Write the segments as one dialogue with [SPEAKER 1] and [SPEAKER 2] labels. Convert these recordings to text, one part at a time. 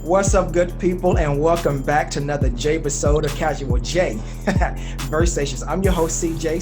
[SPEAKER 1] What's up, good people, and welcome back to another JAY-versation of Casual JAY-versations. I'm your host, CJ,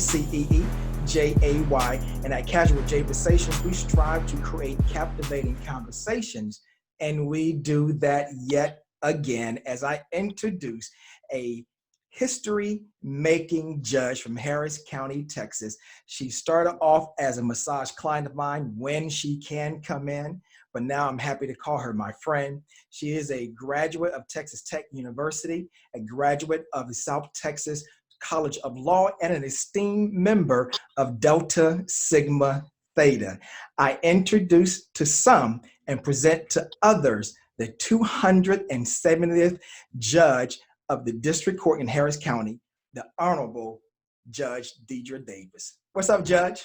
[SPEAKER 1] CEEJAY, and at Casual JAY-versations, we strive to create captivating conversations, and we do that yet again as I introduce a history-making judge from Harris County, Texas. She started off as a massage client of mine when she can come in, but now I'm happy to call her my friend. She is a graduate of Texas Tech University, a graduate of the South Texas College of Law, and an esteemed member of Delta Sigma Theta. I introduce to some and present to others the 270th judge of the District Court in Harris County, the Honorable Judge Dedra Davis. What's up, Judge?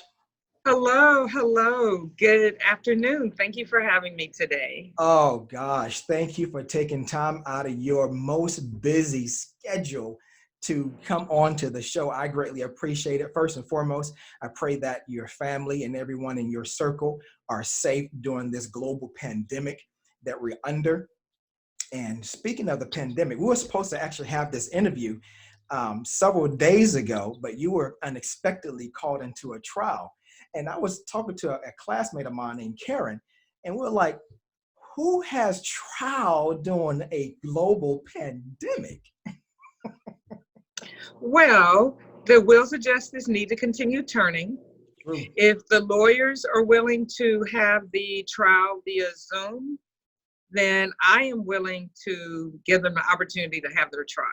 [SPEAKER 2] Hello. Good afternoon. Thank you for having me today.
[SPEAKER 1] Oh gosh, thank you for taking time out of your most busy schedule to come on to the show. I greatly appreciate it. First and foremost, I pray that your family and everyone in your circle are safe during this global pandemic that we're under. And speaking of the pandemic, we were supposed to actually have this interview several days ago, but you were unexpectedly called into a trial. And I was talking to a classmate of mine named Karen, and we're like, who has trial during a global pandemic?
[SPEAKER 2] Well, the wheels of justice need to continue turning.
[SPEAKER 1] True.
[SPEAKER 2] If the lawyers are willing to have the trial via Zoom, then I am willing to give them the opportunity to have their trial.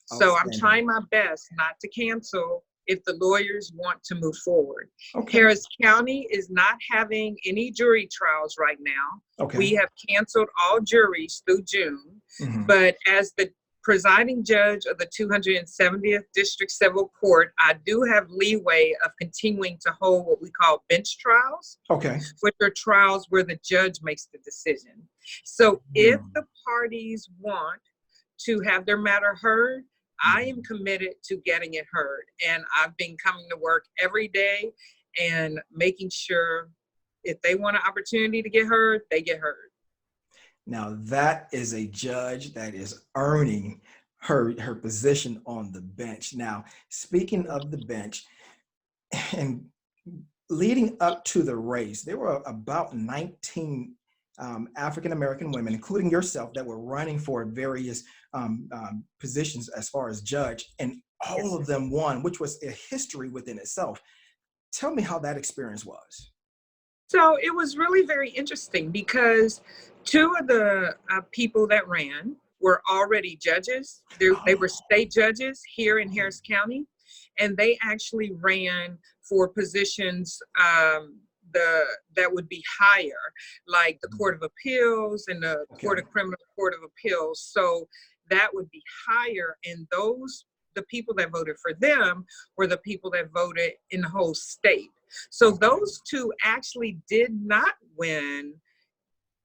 [SPEAKER 2] So I'm trying my best not to cancel if the lawyers want to move forward. Okay. Harris County is not having any jury trials right now.
[SPEAKER 1] Okay.
[SPEAKER 2] We have canceled all juries through June, but as the presiding judge of the 270th District Civil Court, I do have leeway of continuing to hold what we call bench trials, which are trials where the judge makes the decision. So if the parties want to have their matter heard, I am committed to getting it heard. And I've been coming to work every day and making sure if they want an opportunity to get heard, they get heard.
[SPEAKER 1] Now that is a judge that is earning her position on the bench. Now, speaking of the bench, and leading up to the race, there were about 19 African-American women, including yourself, that were running for various positions as far as judge, and all of them won, which was a history within itself. Tell me how that experience was.
[SPEAKER 2] So it was really very interesting because two of the people that ran were already judges. They were state judges here in Harris County, and they actually ran for positions that would be higher, like the Court of Appeals and the Court of Criminal Court of Appeals. So that would be higher, and the people that voted for them were the people that voted in the whole state. So those two actually did not win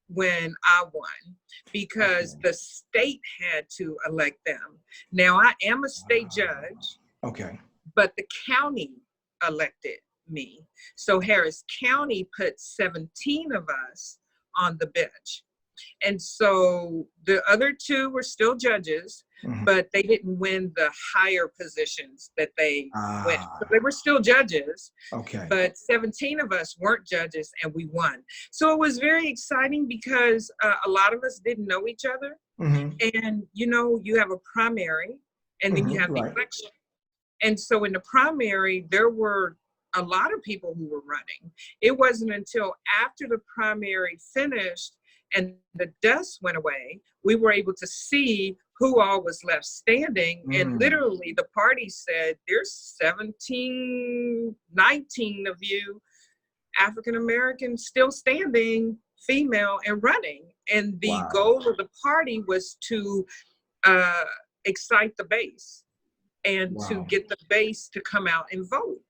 [SPEAKER 2] when I won because the state had to elect them. Now I am a state judge, but the county elected me. So Harris County put 17 of us on the bench. And so the other two were still judges, but they didn't win the higher positions that they went. So they were still judges, but 17 of us weren't judges and we won. So it was very exciting because a lot of us didn't know each other. And you have a primary and then you have the election. And so in the primary, there were a lot of people who were running. It wasn't until after the primary finished and the dust went away, we were able to see who all was left standing. And literally the party said, there's 19 of you African-Americans still standing, female and running. And the goal of the party was to excite the base and to get the base to come out and vote.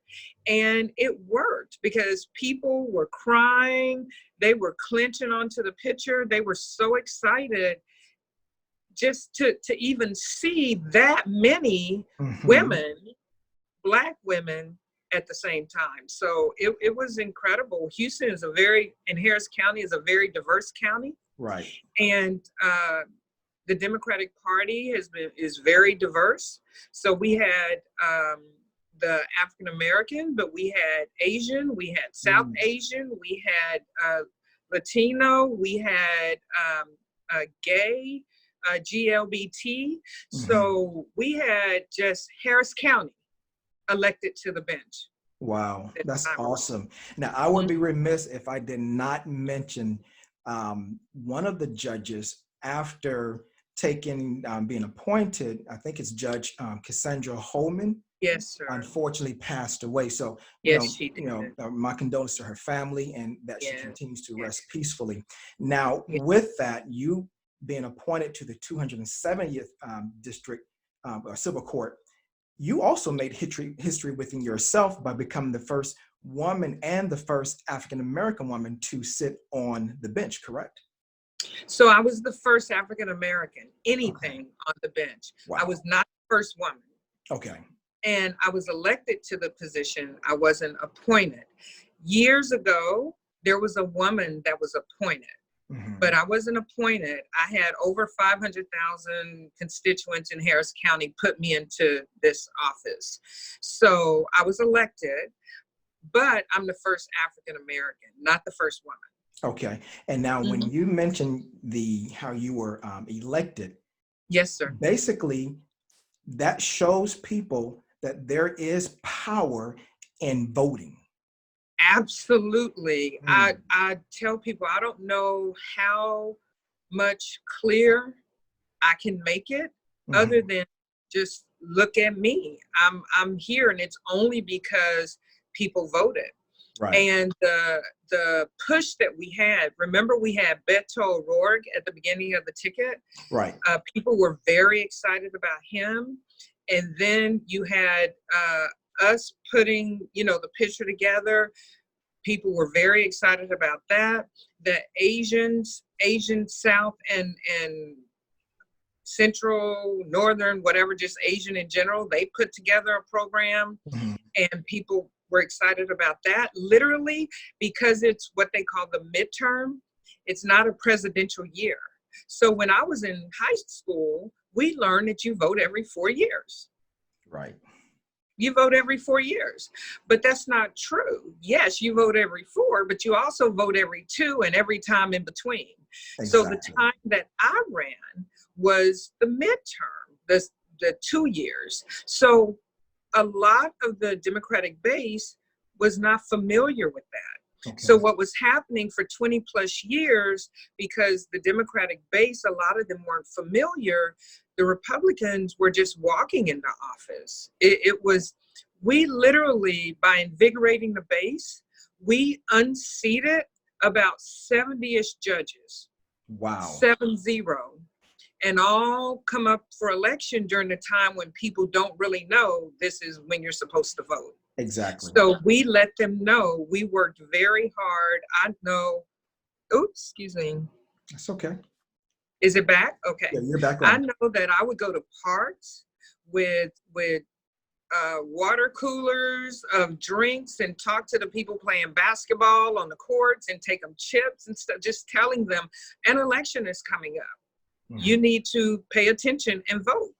[SPEAKER 2] And it worked because people were crying. They were clenching onto the picture. They were so excited just to even see that many women, Black women, at the same time. So it was incredible. Houston is and Harris County is a very diverse county.
[SPEAKER 1] Right.
[SPEAKER 2] And the Democratic Party is very diverse. So we had the African American, but we had Asian, we had South Asian, we had Latino, we had gay, GLBT. So we had just Harris County elected to the bench.
[SPEAKER 1] Wow, that's awesome. Now, I would be remiss if I did not mention one of the judges after being appointed. I think it's Judge Cassandra Holman.
[SPEAKER 2] Yes, sir.
[SPEAKER 1] Unfortunately passed away. So,
[SPEAKER 2] yes, she did.
[SPEAKER 1] My condolences to her family, and that she continues to rest peacefully. Now,
[SPEAKER 2] Yes.
[SPEAKER 1] with that, you being appointed to the 270th District Civil Court, you also made history within yourself by becoming the first woman and the first African-American woman to sit on the bench, correct?
[SPEAKER 2] So I was the first African-American, on the bench.
[SPEAKER 1] Wow.
[SPEAKER 2] I was not the first woman.
[SPEAKER 1] Okay.
[SPEAKER 2] And I was elected to the position. I wasn't appointed. Years ago, there was a woman that was appointed, but I wasn't appointed. I had over 500,000 constituents in Harris County put me into this office. So I was elected, but I'm the first African-American, not the first woman.
[SPEAKER 1] Okay. And now when you mentioned how you were elected.
[SPEAKER 2] Yes, sir.
[SPEAKER 1] Basically, that shows people that there is power in voting.
[SPEAKER 2] Absolutely. I tell people, I don't know how much clearer I can make it other than just look at me. I'm here, and it's only because people voted.
[SPEAKER 1] Right.
[SPEAKER 2] And the push that we had, remember we had Beto O'Rourke at the beginning of the ticket.
[SPEAKER 1] Right.
[SPEAKER 2] People were very excited about him. And then you had us putting, the picture together. People were very excited about that. The Asian South and Central, Northern, whatever, just Asian in general, they put together a program, and people were excited about that. Literally, because it's what they call the midterm. It's not a presidential year. So when I was in high school, we learned that you vote every 4 years.
[SPEAKER 1] Right.
[SPEAKER 2] You vote every 4 years, but that's not true. Yes, you vote every 4, but you also vote every 2 and every time in between. Exactly. So the time that I ran was the midterm, the 2 years. So a lot of the Democratic base was not familiar with that. Okay. So what was happening for 20 plus years, because the Democratic base, a lot of them weren't familiar, the Republicans were just walking into office. We literally, by invigorating the base, we unseated about 70-ish judges.
[SPEAKER 1] Wow.
[SPEAKER 2] 70. And all come up for election during the time when people don't really know this is when you're supposed to vote.
[SPEAKER 1] Exactly.
[SPEAKER 2] So we let them know. We worked very hard. I know, oops, excuse me.
[SPEAKER 1] That's okay.
[SPEAKER 2] Is it back? Okay.
[SPEAKER 1] Yeah, you're back on.
[SPEAKER 2] I know that I would go to parks with water coolers of drinks and talk to the people playing basketball on the courts and take them chips and stuff, just telling them an election is coming up. You need to pay attention and vote.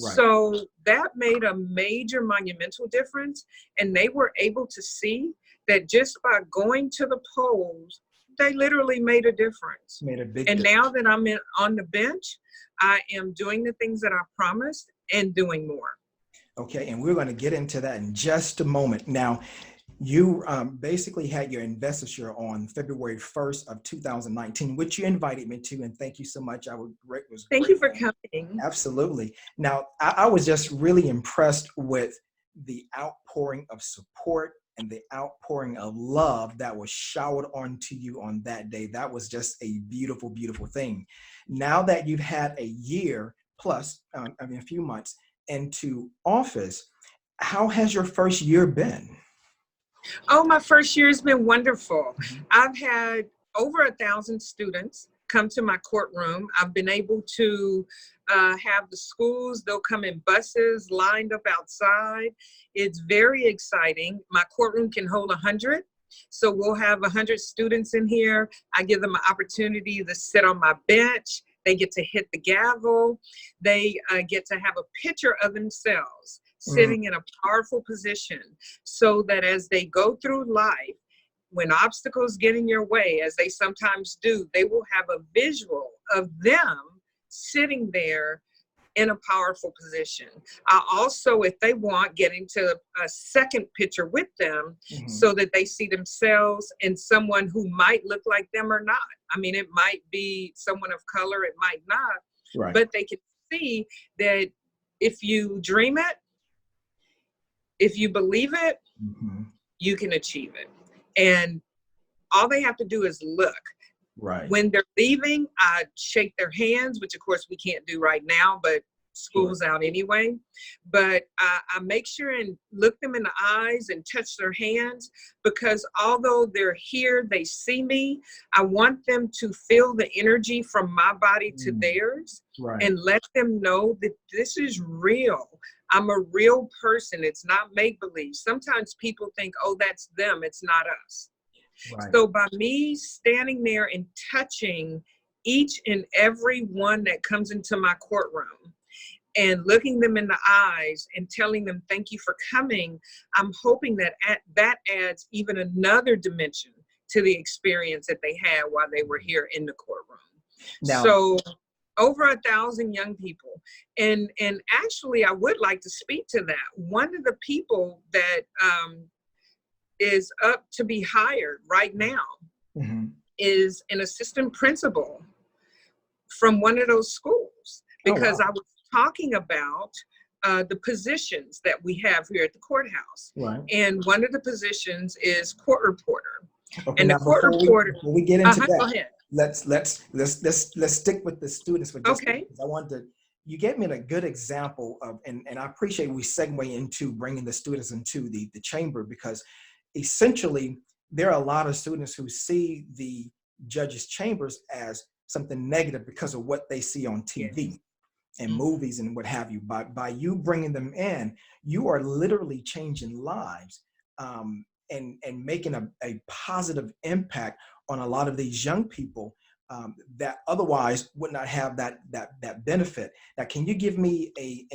[SPEAKER 2] Right. So that made a major monumental difference. And they were able to see that just by going to the polls, they literally made a difference.
[SPEAKER 1] Made a big
[SPEAKER 2] difference.
[SPEAKER 1] Now
[SPEAKER 2] that I'm on the bench, I am doing the things that I promised and doing more.
[SPEAKER 1] Okay, and we're going to get into that in just a moment. Now, you basically had your investiture on February 1st of 2019, which you invited me to, and thank you so much.
[SPEAKER 2] Thank you for coming.
[SPEAKER 1] Absolutely. Now, I was just really impressed with the outpouring of support and the outpouring of love that was showered onto you on that day. That was just a beautiful, beautiful thing. Now that you've had a year plus, a few months into office, how has your first year been?
[SPEAKER 2] Oh, my first year has been wonderful. I've had over 1,000 students come to my courtroom. I've been able to have the schools, they'll come in buses lined up outside. It's very exciting. My courtroom can hold 100. So we'll have 100 students in here. I give them an opportunity to sit on my bench. They get to hit the gavel. They get to have a picture of themselves sitting in a powerful position, so that as they go through life, when obstacles get in your way, as they sometimes do, they will have a visual of them sitting there in a powerful position. I also, if they want, get into a second picture with them, so that they see themselves in someone who might look like them or not. I mean, it might be someone of color, it might not, but they can see that if you dream it, if you believe it, you can achieve it. And all they have to do is look. When they're leaving, I shake their hands, which of course we can't do right now, but school's out anyway. But I make sure and look them in the eyes and touch their hands, because although they're here, they see me, I want them to feel the energy from my body to theirs, and let them know that this is real. I'm a real person. It's not make-believe. Sometimes people think, oh, that's them. It's not us. So by me standing there and touching each and every one that comes into my courtroom and looking them in the eyes and telling them thank you for coming, I'm hoping that that adds even another dimension to the experience that they had while they were here in the courtroom. So over 1,000 young people. And actually, I would like to speak to that. One of the people that is up to be hired right now is an assistant principal from one of those schools, because I was talking about the positions that we have here at the courthouse. And one of the positions is court reporter. And the court reporter,
[SPEAKER 1] before we get into
[SPEAKER 2] go
[SPEAKER 1] that,
[SPEAKER 2] ahead.
[SPEAKER 1] let's stick with the students for just a minute, because I want to. You gave me a good example of, and I appreciate we segue into bringing the students into the chamber, because essentially there are a lot of students who see the judges' chambers as something negative because of what they see on TV and movies and what have you. By you bringing them in, you are literally changing lives and making a positive impact on a lot of these young people that otherwise would not have that benefit. Now, can you give me a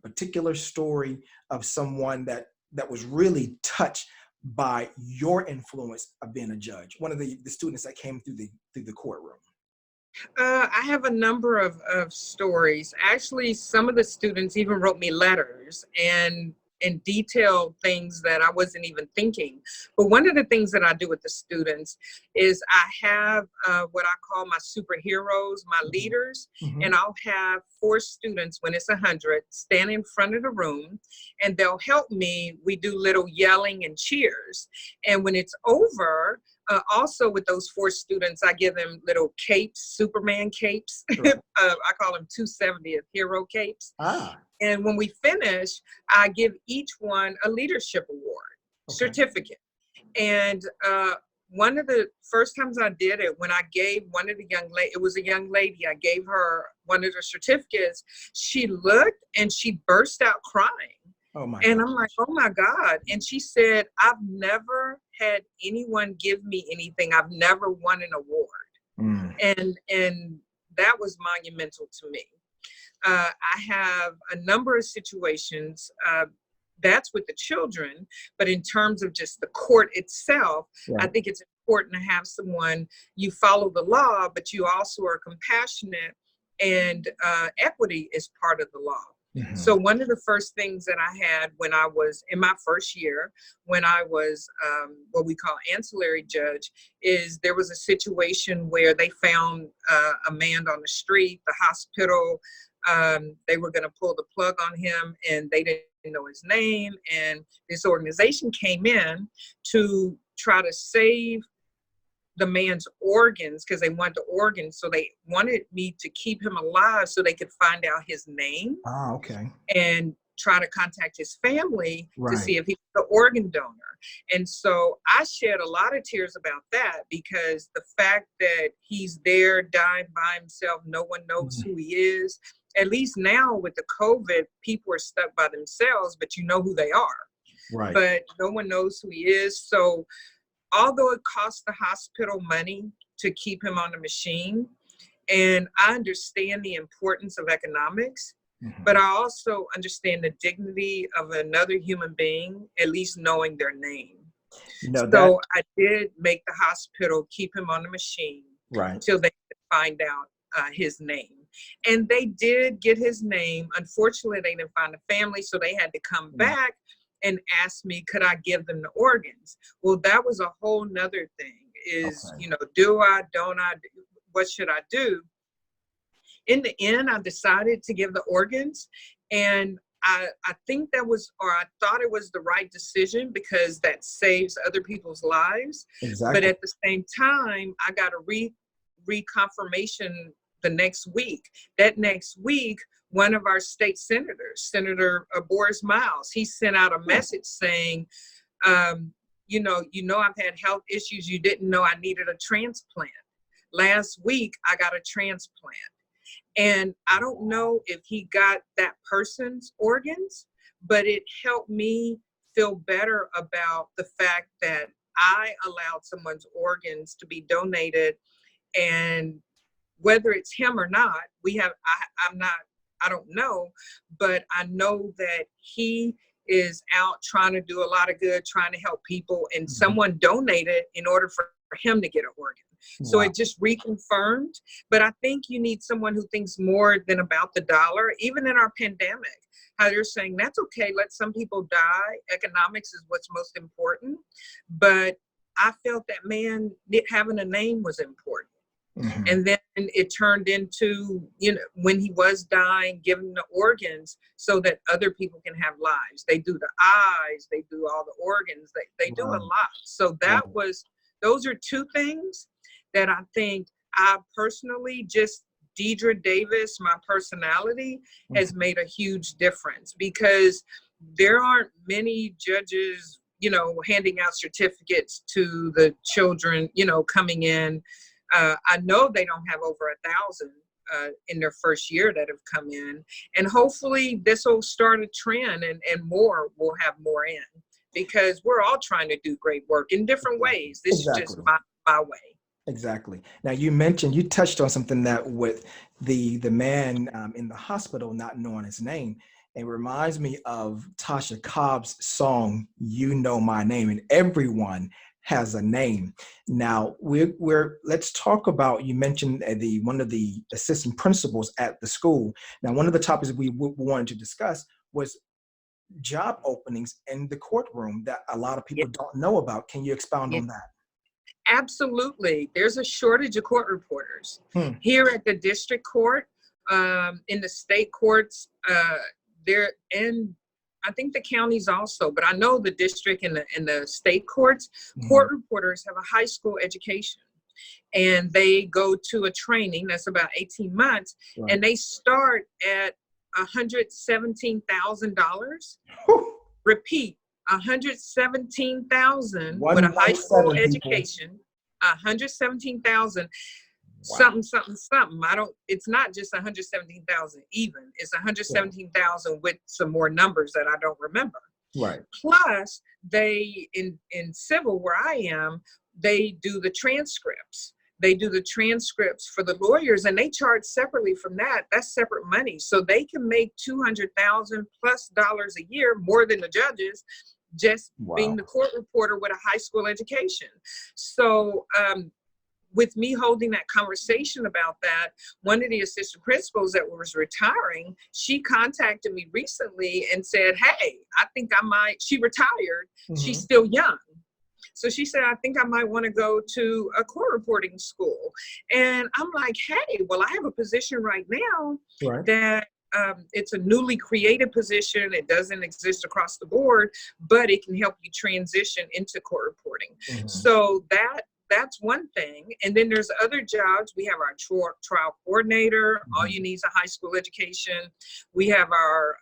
[SPEAKER 1] particular story of someone that was really touched by your influence of being a judge? One of the students that came through the courtroom.
[SPEAKER 2] I have a number of stories. Actually, some of the students even wrote me letters and detailed things that I wasn't even thinking. But one of the things that I do with the students is I have what I call my superheroes, my leaders, and I'll have 4 students, when it's 100, stand in front of the room, and they'll help me. We do little yelling and cheers. And when it's over, also with those 4 students, I give them little capes, Superman capes. I call them 270th hero capes. And when we finish, I give each one a leadership award certificate. And one of the first times I did it, when I gave one of the young ladies, it was a young lady, I gave her one of the certificates, she looked and she burst out crying. And I'm like, oh my God. And she said, I've never had anyone give me anything. I've never won an award. And that was monumental to me. I have a number of situations that's with the children, but in terms of just the court itself, I think it's important to have someone, you follow the law, but you also are compassionate, and equity is part of the law. So one of the first things that I had when I was in my first year, when I was what we call ancillary judge, is there was a situation where they found a man on the street, the hospital. They were going to pull the plug on him, and they didn't know his name. And this organization came in to try to save the man's organs, because they wanted the organs. So they wanted me to keep him alive so they could find out his name. And try to contact his family to see if he was the organ donor. And so I shed a lot of tears about that, because the fact that he's there dying by himself, no one knows who he is. At least now with the COVID, people are stuck by themselves, but you know who they are. But no one knows who he is. So although it cost the hospital money to keep him on the machine, and I understand the importance of economics, but I also understand the dignity of another human being, at least knowing their name. So I did make the hospital keep him on the machine till they could find out his name. And they did get his name. Unfortunately, they didn't find the family, so they had to come back and ask me, could I give them the organs? Well, that was a whole nother thing is, you know, do I, don't I, what should I do? In the end, I decided to give the organs, and I think that was, or I thought it was the right decision because that saves other people's lives. But at the same time, I got a reconfirmation the next week. That next week, one of our state senators, Senator Boris Miles, he sent out a message saying, you know, I've had health issues. You didn't know I needed a transplant. Last week, I got a transplant. And I don't know if he got that person's organs, but it helped me feel better about the fact that I allowed someone's organs to be donated. And whether it's him or not, I don't know, but I know that he is out trying to do a lot of good, trying to help people, and someone donated in order for him to get an organ. So it just reconfirmed, but I think you need someone who thinks more than about the dollar, even in our pandemic, how they're saying that's okay, let some people die. Economics is what's most important. But I felt that man having a name was important. And then it turned into, you know, when he was dying, giving the organs so that other people can have lives. They do the eyes, they do all the organs, they do a lot. So that was, those are two things that I think I personally, just Dedra Davis, my personality, has made a huge difference, because there aren't many judges, you know, handing out certificates to the children, you know, coming in. I know they don't have over 1,000 in their first year that have come in, and hopefully this will start a trend, and more will have more in, because we're all trying to do great work in different ways. This is just my way.
[SPEAKER 1] Exactly. Now you touched on something that with the man in the hospital not knowing his name. It reminds me of Tasha Cobb's song, "You Know My Name," and everyone has a name. Now let's talk about, you mentioned one of the assistant principals at the school. Now, one of the topics we wanted to discuss was job openings in the courtroom that a lot of people don't know about. Can you expound on that?
[SPEAKER 2] Absolutely. There's a shortage of court reporters here at the district court, in the state courts, and I think the counties also, but I know the district and the state courts, court reporters have a high school education, and they go to a training that's about 18 months, and they start at $117,000. Repeat, $117,000 with a high school education, $117,000. Something. It's not just 117,000 even. It's 117,000 with some more numbers that I don't remember.
[SPEAKER 1] Right.
[SPEAKER 2] Plus, they in civil where I am, they do the transcripts. They do the transcripts for the lawyers, and they charge separately from that. That's separate money, so they can make $200,000+ a year, more than the judges, just being the court reporter with a high school education. So with me holding that conversation about that, one of the assistant principals that was retiring, she contacted me recently and said, hey, I think I might, she retired, she's still young. So she said, I think I might want to go to a court reporting school. And I'm like, hey, well, I have a position right now that it's a newly created position. It doesn't exist across the board, but it can help you transition into court reporting. So that's one thing. And then there's other jobs. We have our trial coordinator. All you need is a high school education. We have our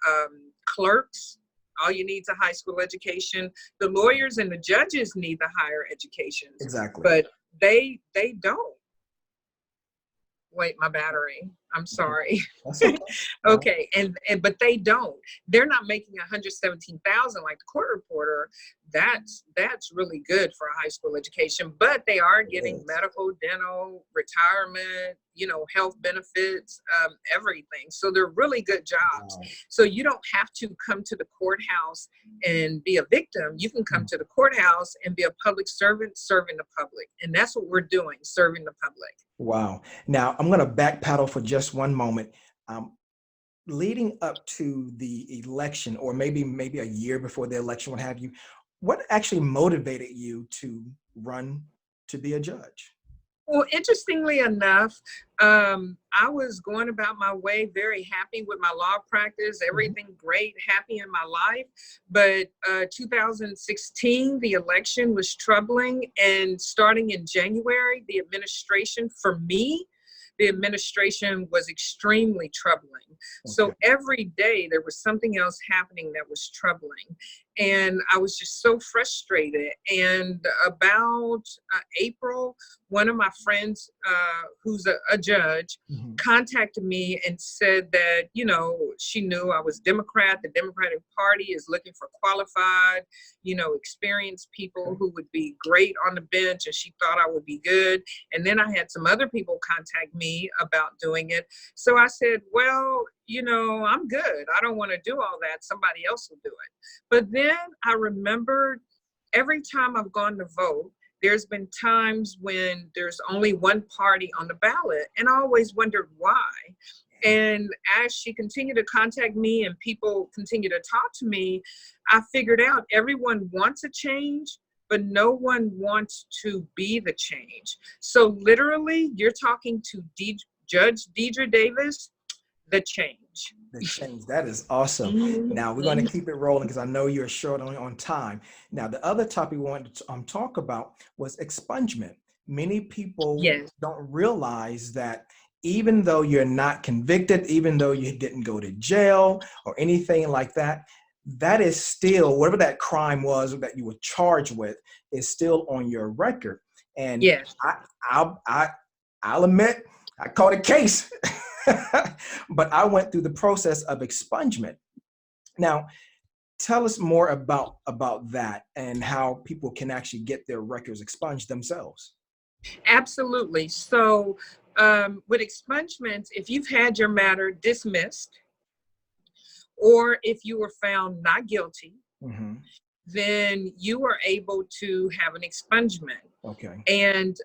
[SPEAKER 2] clerks. All you need is a high school education. The lawyers and the judges need the higher educations.
[SPEAKER 1] Exactly.
[SPEAKER 2] But they don't. Wait, my battery. I'm sorry.
[SPEAKER 1] That's okay.
[SPEAKER 2] Okay, and but they don't. They're not making 117,000 like the court reporter. That's really good for a high school education, but they are
[SPEAKER 1] It
[SPEAKER 2] getting
[SPEAKER 1] is.
[SPEAKER 2] medical, dental, retirement, health benefits, everything. So they're really good jobs.
[SPEAKER 1] Wow.
[SPEAKER 2] So you don't have to come to the courthouse and be a victim. You can come to the courthouse and be a public servant serving the public, and that's what we're doing, serving the public.
[SPEAKER 1] Wow. Now I'm going to backpedal for just one moment. Leading up to the election, or maybe a year before the election, what have you, what actually motivated you to run to be a judge?
[SPEAKER 2] Well, interestingly enough, I was going about my way very happy with my law practice, everything great, happy in my life. But 2016, the election was troubling. And starting in January, the administration, for me, the administration was extremely troubling. So every day there was something else happening that was troubling. And I was just so frustrated. And about April, one of my friends who's a judge contacted me and said that, she knew I was Democrat. The Democratic Party is looking for qualified, experienced people who would be great on the bench, and she thought I would be good. And then I had some other people contact me about doing it. So I said, well, I'm good. I don't want to do all that. Somebody else will do it. But then I remembered every time I've gone to vote, there's been times when there's only one party on the ballot, and I always wondered why. And as she continued to contact me and people continue to talk to me, I figured out everyone wants a change, but no one wants to be the change. So literally, you're talking to Judge Dedra Davis, the change.
[SPEAKER 1] The change. That is awesome. Now we're going to keep it rolling because I know you're short on time. Now, the other topic we wanted to talk about was expungement. Many people don't realize that even though you're not convicted, even though you didn't go to jail or anything like that, that is still, whatever that crime was that you were charged with, is still on your record. And I'll admit, I caught a case. But I went through the process of expungement. Now, tell us more about that and how people can actually get their records expunged themselves.
[SPEAKER 2] Absolutely. So with expungements, if you've had your matter dismissed, or if you were found not guilty, then you are able to have an expungement.
[SPEAKER 1] Okay.
[SPEAKER 2] And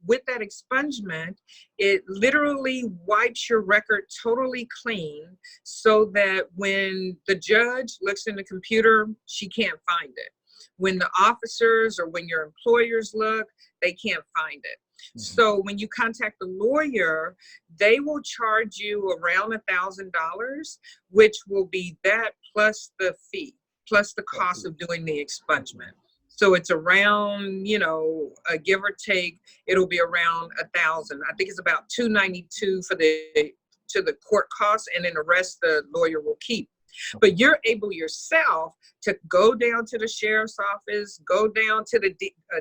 [SPEAKER 2] with that expungement, it literally wipes your record totally clean so that when the judge looks in the computer, she can't find it. When the officers or when your employers look, they can't find it. So when you contact the lawyer, they will charge you around $1,000, which will be that plus the fee, plus the cost of doing the expungement. So it's around, give or take, it'll be around $1,000. I think it's about $292 to the court costs, and then the rest the lawyer will keep. But you're able yourself to go down to the sheriff's office, go down to the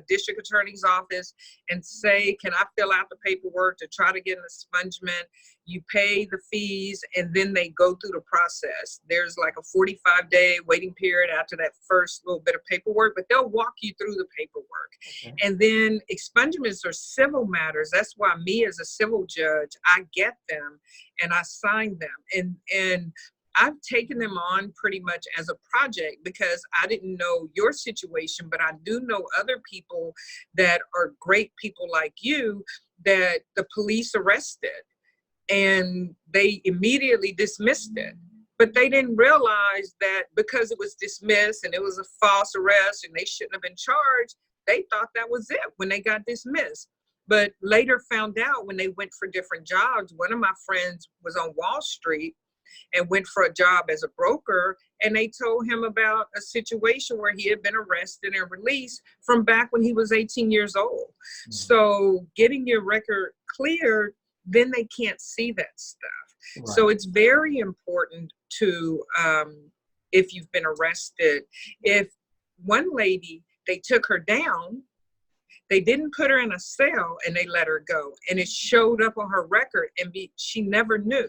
[SPEAKER 2] district attorney's office and say, can I fill out the paperwork to try to get an expungement? You pay the fees, and then they go through the process. There's like a 45-day waiting period after that first little bit of paperwork, but they'll walk you through the paperwork. And then expungements are civil matters. That's why me as a civil judge, I get them and I sign them. And I've taken them on pretty much as a project because I didn't know your situation, but I do know other people that are great people like you that the police arrested and they immediately dismissed it. But they didn't realize that because it was dismissed and it was a false arrest and they shouldn't have been charged, they thought that was it when they got dismissed. But later found out when they went for different jobs, one of my friends was on Wall Street and went for a job as a broker, and they told him about a situation where he had been arrested and released from back when he was 18 years old. So getting your record cleared, then they can't see that stuff. So it's very important to, if you've been arrested, if one lady, they took her down They didn't put her in a cell and they let her go. And it showed up on her record and she never knew.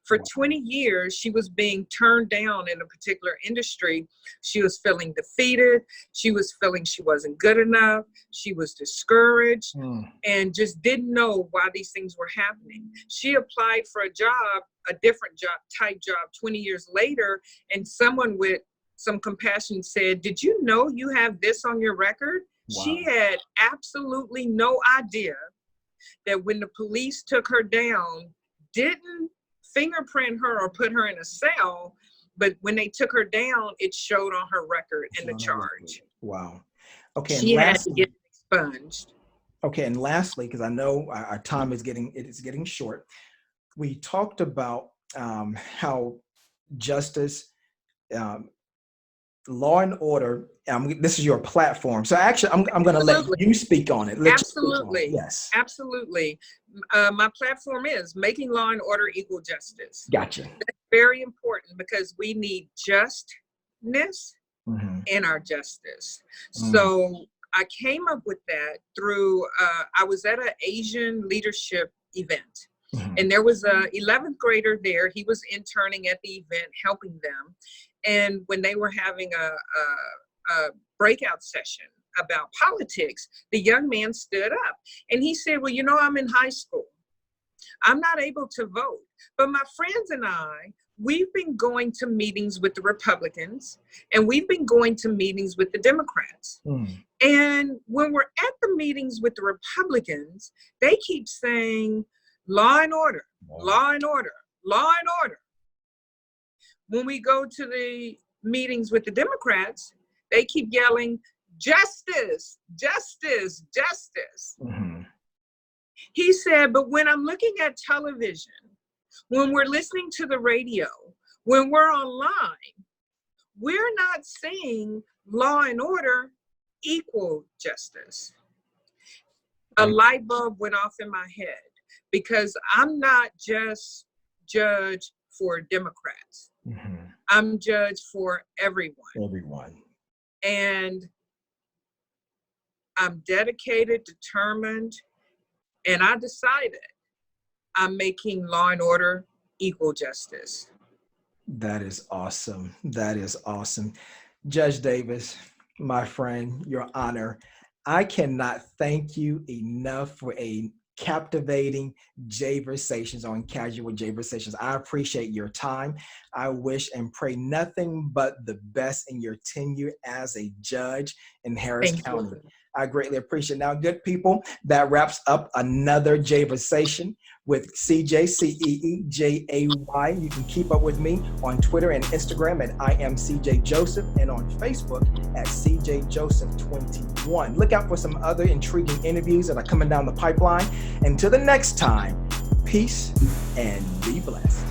[SPEAKER 2] For 20 years, she was being turned down in a particular industry. She was feeling defeated. She was feeling she wasn't good enough. She was discouraged and just didn't know why these things were happening. She applied for a job, a different job, type job 20 years later, and someone with some compassion said, "Did you know you have this on your record?" Wow. She had absolutely no idea that when the police took her down, didn't fingerprint her or put her in a cell, but when they took her down, it showed on her record and the charge.
[SPEAKER 1] Wow. Okay.
[SPEAKER 2] She had to get expunged.
[SPEAKER 1] Okay. And lastly, because I know our time is getting short, we talked about how justice, law and order, this is your platform. So actually, I'm going to let you speak on it.
[SPEAKER 2] Absolutely.
[SPEAKER 1] Yes.
[SPEAKER 2] Absolutely. My platform is making law and order equal justice.
[SPEAKER 1] Gotcha.
[SPEAKER 2] That's very important because we need justness in our justice. So I came up with that through, I was at an Asian leadership event. And there was a 11th grader there. He was interning at the event, helping them. And when they were having a breakout session about politics, the young man stood up and he said, "Well, you know, I'm in high school. I'm not able to vote, but my friends and I, we've been going to meetings with the Republicans and we've been going to meetings with the Democrats. And when we're at the meetings with the Republicans, they keep saying, law and order, law and order, law and order. When we go to the meetings with the Democrats, they keep yelling, justice, justice, justice." He said, but when I'm looking at television, when we're listening to the radio, when we're online, we're not seeing law and order equal justice. A light bulb went off in my head because I'm not just judge for Democrats. I'm judge for everyone. And I'm dedicated, determined, and I decided I'm making law and order equal justice.
[SPEAKER 1] That is awesome. That is awesome. Judge Davis, my friend, your honor, I cannot thank you enough for a captivating JAY-versations on Casual JAY-versations. I appreciate your time. I wish and pray nothing but the best in your tenure as a judge in Harris County. I greatly appreciate it. Now, good people, that wraps up another JAY-versation with CJ, CEEJAY. You can keep up with me on Twitter and Instagram at I am CJ Joseph and on Facebook at CJ Joseph 21. Look out for some other intriguing interviews that are coming down the pipeline. Until the next time, peace and be blessed.